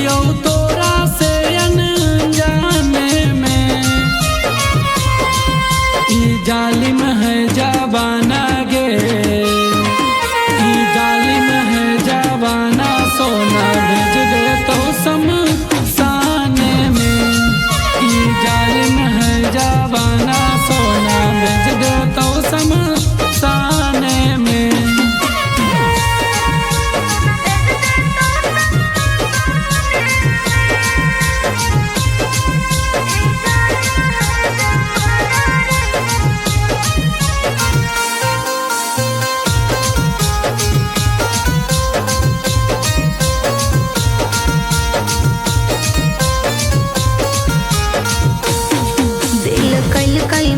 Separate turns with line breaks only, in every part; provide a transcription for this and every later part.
कहियो तोरा से अनजाने में। ई जालिम है जवाना गे, ई जालिम है जवाना, सोना भेज दे तो शमशाने में। ई जालिम है जवाना, सोना भेज दे तो शमशाने में।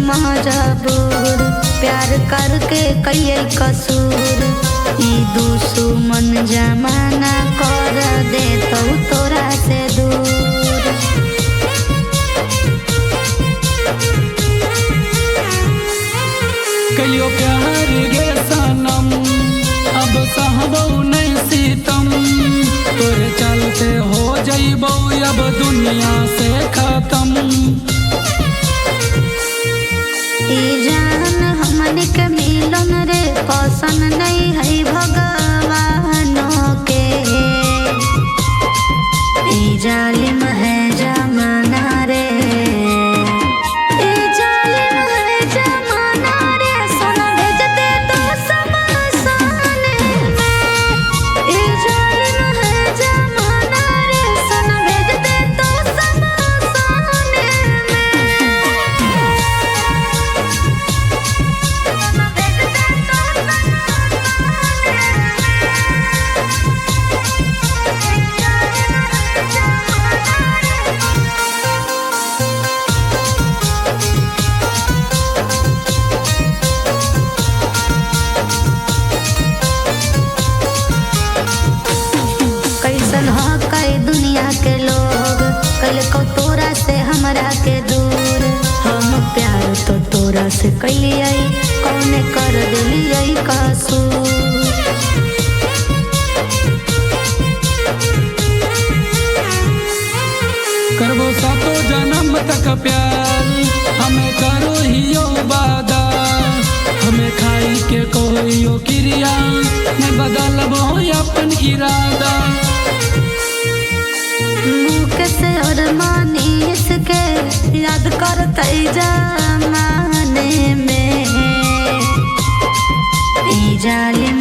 मजबूर प्यार करके कई कसूर, ई दुश्मन जमाना कर दे तो तोरा से दूर।
कहियो प्यार गे सनम, अब सहबो नहीं सीतम, तोरे चलते हो जइबो अब दुनिया से खत्म।
ई जान हमन के मिलन रे पसंद नहीं है भगवानों के। ई जालिम है जमाना रे, ई जालिम है जमाना रे, सोना भेज दे तो शमशान में। ई जालिम है जमाना रे, सोना भेज दे तो शमशान में। कैसन हो कई दुनिया के लोग, कल को तोरा से हमरा के दूर। हम प्यार तो तोरा से कैलिए, कौने कर दिलिए कसूर।
करबो सातो जन्म तक प्यार, हमें करो हियो वादा, हमें खाई के कोइयो क्रिया, मैं बदलबो अपन इरादा।
मुकेश और मनीष के याद करते जमाने में। ई जालिम